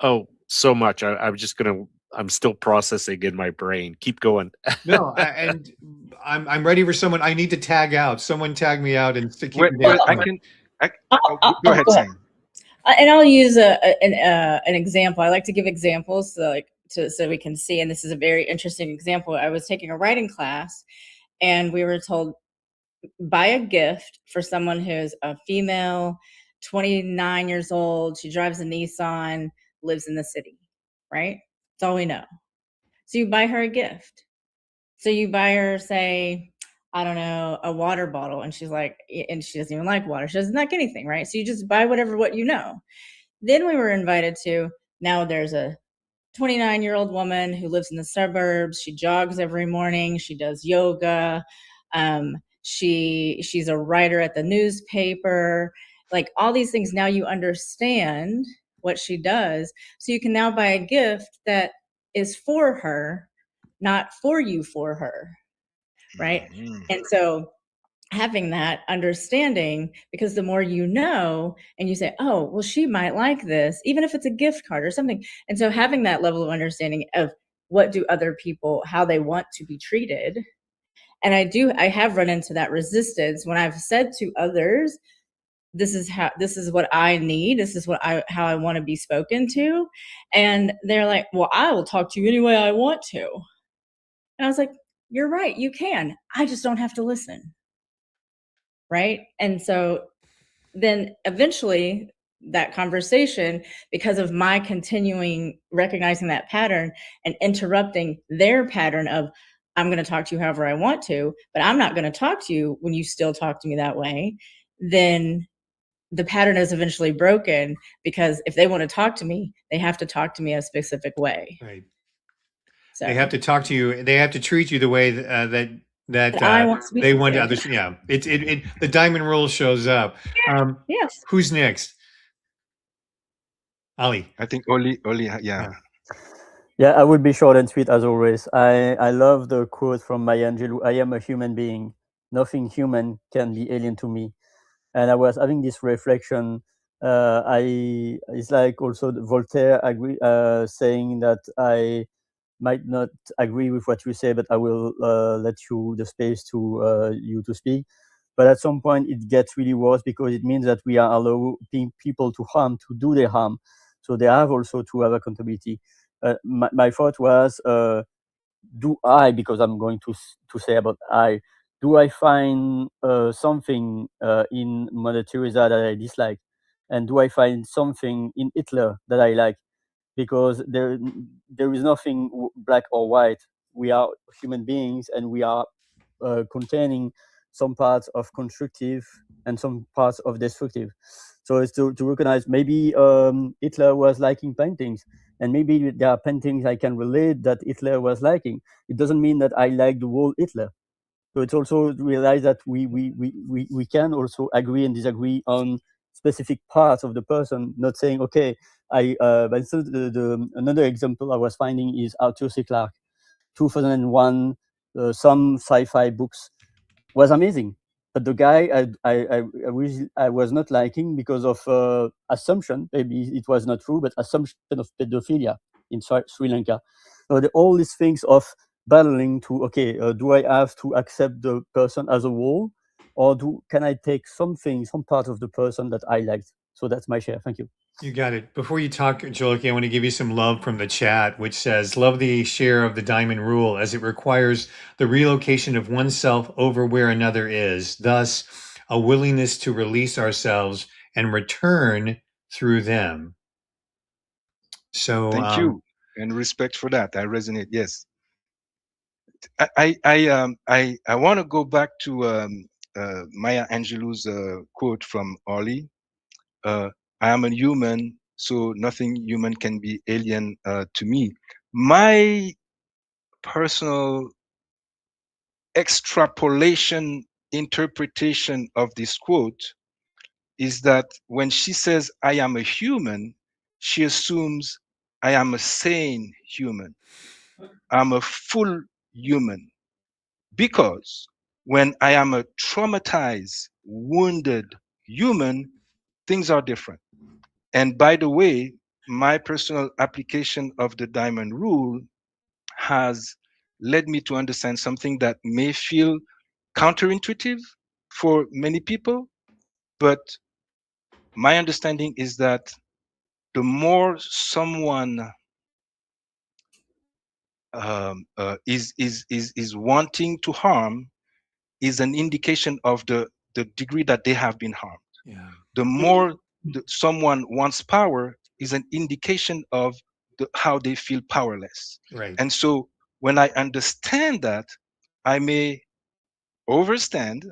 Oh, so much. I'm still processing in my brain. Keep going. No, and I'm ready for someone. I need to tag out. Someone tag me out and to keep Well, me well, I there. can. Go Oh, ahead, go ahead. Sam. And I'll use an example. I like to give examples so we can see. And this is a very interesting example. I was taking a writing class, and we were told, buy a gift for someone who's a female, 29 years old. She drives a Nissan, lives in the city, right? That's all we know. So you buy her a gift. So you buy her, say, I don't know, a water bottle, and she's like, and she doesn't even like water. She doesn't like anything, right? So you just buy what you know. Then we were invited to, now there's a 29-year-old woman who lives in the suburbs. She jogs every morning. She does yoga. She's a writer at the newspaper. Like all these things, now you understand what she does. So you can now buy a gift that is for her, not for you, for her. Right. Mhm. And so having that understanding, because the more you know, and you say, oh, well, she might like this, even if it's a gift card or something. And so having that level of understanding of what do other people, how they want to be treated. And I have run into that resistance when I've said to others, this is what I need. This is how I want to be spoken to. And they're like, well, I will talk to you any way I want to. And I was like, you're right. You can. I just don't have to listen. Right. And so then eventually that conversation, because of my continuing recognizing that pattern and interrupting their pattern of, I'm going to talk to you however I want to, but I'm not going to talk to you when you still talk to me that way, then the pattern is eventually broken, because if they want to talk to me, they have to talk to me a specific way. Right. So They have to talk to you. They have to treat you the way that I want to be they want to treated. others. Yeah, the diamond rule shows up. Yes. Who's next? Ali. I think Oli, yeah. Yeah. Yeah, I will be short and sweet as always. I love the quote from Maya Angelou: I am a human being. Nothing human can be alien to me. And I was having this reflection. It's like also Voltaire saying that I might not agree with what you say, but I will let you the space to you to speak. But at some point, it gets really worse, because it means that we are allowing people to harm, to do their harm. So they have also to have accountability. My thought was, do I, because I'm going to say about I, do I find something in Mother Teresa that I dislike? And do I find something in Hitler that I like? Because there is nothing black or white. We are human beings, and we are containing some parts of constructive and some parts of destructive. So it's to recognize, maybe Hitler was liking paintings, and maybe there are paintings I can relate that Hitler was liking. It doesn't mean that I like the whole Hitler. So it's also to realize that we can also agree and disagree on specific parts of the person, not saying, okay, but so another example I was finding is Arthur C. Clarke, 2001, some sci-fi books was amazing. But the guy I was not liking because of assumption, maybe it was not true, but assumption of pedophilia in Sri Lanka. So all these things of battling to, okay, do I have to accept the person as a whole, or can I take some part of the person that I liked? So that's my share. Thank you. You got it. Before you talk, Jolikie, I want to give you some love from the chat, which says, love the share of the diamond rule as it requires the relocation of oneself over where another is, thus a willingness to release ourselves and return through them. So Thank you, and respect for that. I resonate. Yes, I want to go back to Maya Angelou's quote from Orly. I am a human, so nothing human can be alien to me. My personal extrapolation interpretation of this quote is that when she says, I am a human, she assumes I am a sane human. I'm a full human. Because when I am a traumatized, wounded human, things are different. And by the way, my personal application of the diamond rule has led me to understand something that may feel counterintuitive for many people, but my understanding is that the more someone is wanting to harm is an indication of the degree that they have been harmed. yeah, The more someone wants power is an indication of how they feel powerless. right. And so when I understand that, I may overstand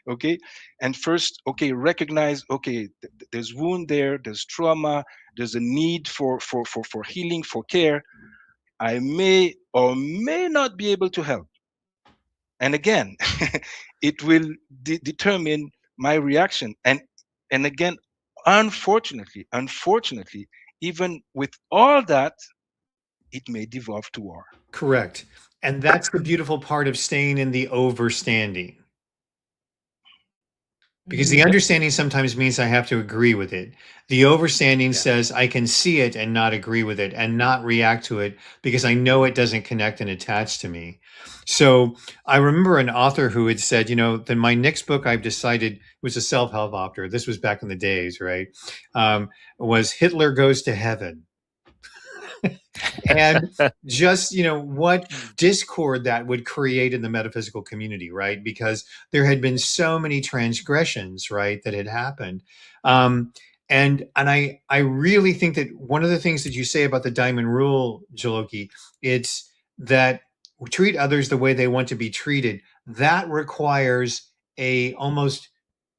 Okay. And first, okay, recognize, okay, there's wound there, there's trauma, there's a need for healing, for care. I may or may not be able to help. And again, it will determine my reaction. And again, unfortunately, even with all that, it may devolve to war. Correct. And that's the beautiful part of staying in the overstanding. Because the understanding sometimes means I have to agree with it. The overstanding says I can see it and not agree with it and not react to it because I know it doesn't connect and attach to me. So I remember an author who had said, then my next book I've decided was a self-help author. This was back in the days, right? Was Hitler Goes to Heaven. And just what discord that would create in the metaphysical community, right? Because there had been so many transgressions, right, that had happened. And I really think that one of the things that you say about the diamond rule, Jaloki, it's that treat others the way they want to be treated. That requires a almost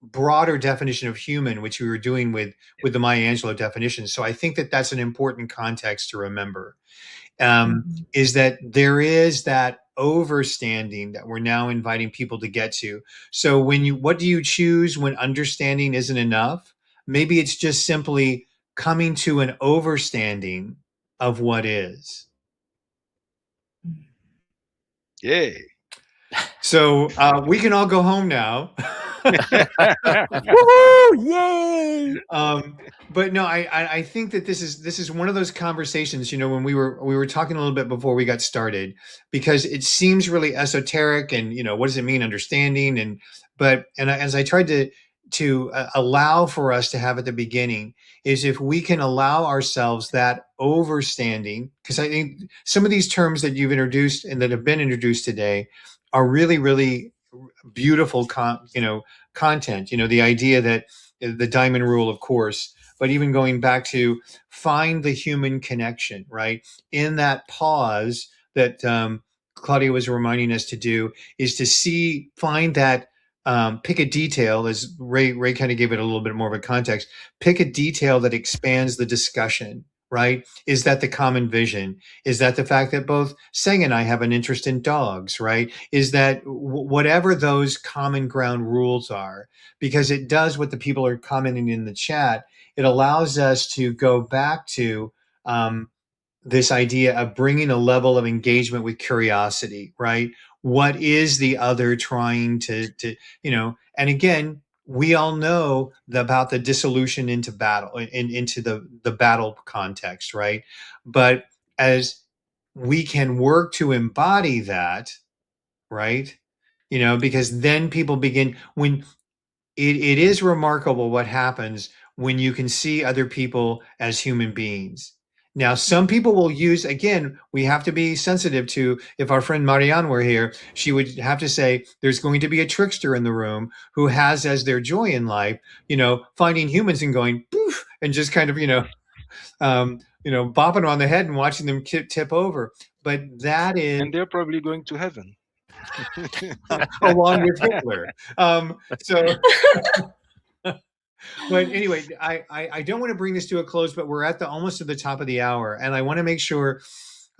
broader definition of human, which we were doing with the Maya Angelou definition. So I think that that's an important context to remember. Is that there is that overstanding that we're now inviting people to get to. So what do you choose when understanding isn't enough? Maybe it's just simply coming to an overstanding of what is. Yay. So we can all go home now. Woohoo! Yay! But no, I think that this is one of those conversations, when we were talking a little bit before we got started, because it seems really esoteric and, what does it mean understanding? As I tried to allow for us to have at the beginning is if we can allow ourselves that overstanding, because I think some of these terms that you've introduced and that have been introduced today are really, really beautiful content. The idea that the diamond rule, of course, but even going back to find the human connection, right? In that pause that Claudia was reminding us to do is to find that, pick a detail, as Ray kind of gave it a little bit more of a context, pick a detail that expands the discussion, right? Is that the common vision? Is that the fact that both Seng and I have an interest in dogs, right? Is that whatever those common ground rules are, because it does what the people are commenting in the chat, it allows us to go back to this idea of bringing a level of engagement with curiosity, right? What is the other trying to and again, we all know about the dissolution into battle, into the battle context, right? But as we can work to embody that, right? Because then people begin when it is remarkable what happens when you can see other people as human beings. Now, some people will use, again, we have to be sensitive to, if our friend Marianne were here, she would have to say, there's going to be a trickster in the room who has as their joy in life, finding humans and going, poof, and just kind of, bopping them on the head and watching them tip over. But that is, And they're probably going to heaven. along with Hitler. So but anyway, I don't want to bring this to a close, but we're at almost at the top of the hour, and I want to make sure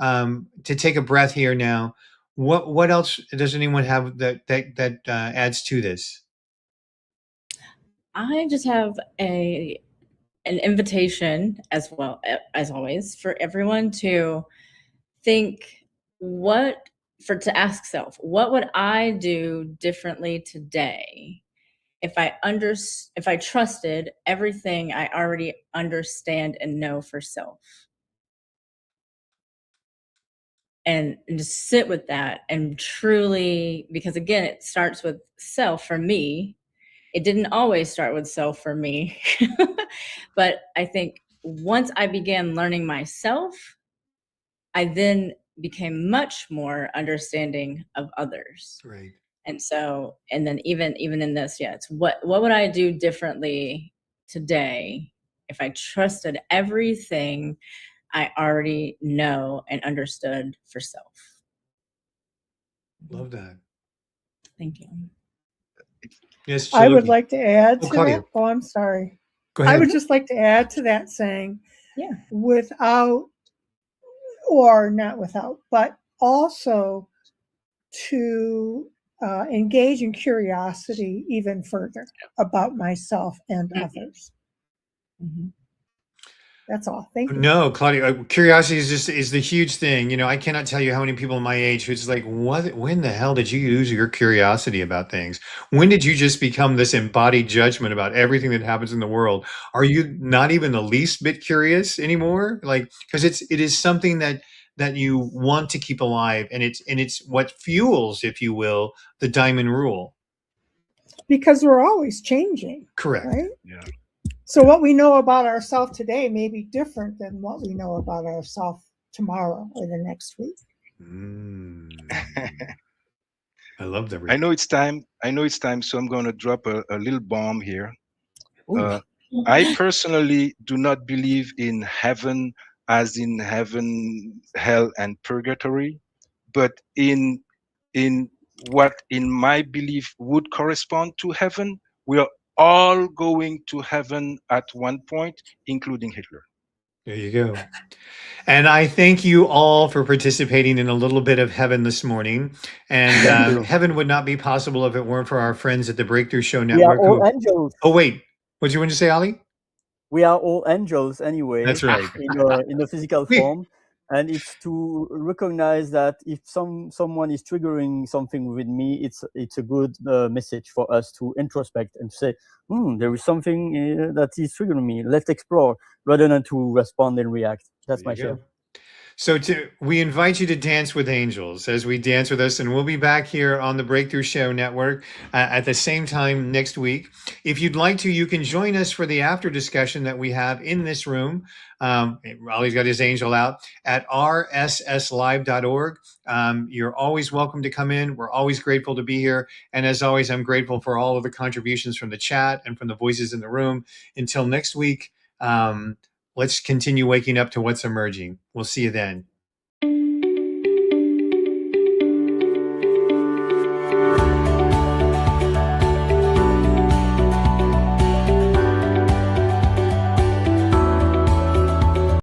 to take a breath here now. What else does anyone have that adds to this? I just have an invitation as well, as always, for everyone to think to ask self, what would I do differently today if I trusted everything I already understand and know for self? And just sit with that and truly, because again, it starts with self for me. It didn't always start with self for me. But I think once I began learning myself, I then became much more understanding of others. Right. And so, and then even in this, yeah, it's what would I do differently today if I trusted everything I already know and understood for self? Love that. Thank you. Yes, I would Chaluki. like to add Oh, to Claudia. that. Oh, I'm sorry. Go I ahead. would just like to add to that saying, Yeah. without, or not without, but also to engage in curiosity even further about myself and others. Mhm. That's all. Thank you. No, Claudia, curiosity is the huge thing. You know, I cannot tell you how many people my age who's like, what, when the hell did you lose your curiosity about things? When did you just become this embodied judgment about everything that happens in the world? Are you not even the least bit curious anymore? Like, because it is something that you want to keep alive, and it's what fuels, if you will, the diamond rule. Because we're always changing, Correct. right? Yeah. So what we know about ourselves today may be different than what we know about ourselves tomorrow or the next week. I love that. I know it's time. I know it's time. So I'm going to drop a little bomb here. I personally do not believe in heaven as in heaven, hell, and purgatory, but in what in my belief would correspond to heaven. We are all going to heaven at one point, including Hitler. There you go. And I thank you all for participating in a little bit of heaven this morning. And Thank you. heaven would not be possible if it weren't for our friends at the Breakthrough Show We are Network. all angels. Oh, wait. What did you want to say, Ali? We are all angels anyway. That's right. In a physical form, and it's to recognize that if someone is triggering something within me, it's a good message for us to introspect and say, there is something that is triggering me. Let's explore rather than to respond and react. That's my share. So we invite you to dance with angels as we dance with us, and we'll be back here on the Breakthrough Show Network at the same time next week. If you'd like to, you can join us for the after discussion that we have in this room. Raleigh's got his angel out at rsslive.org. You're always welcome to come in. We're always grateful to be here. And as always, I'm grateful for all of the contributions from the chat and from the voices in the room. Until next week, let's continue waking up to what's emerging. We'll see you then.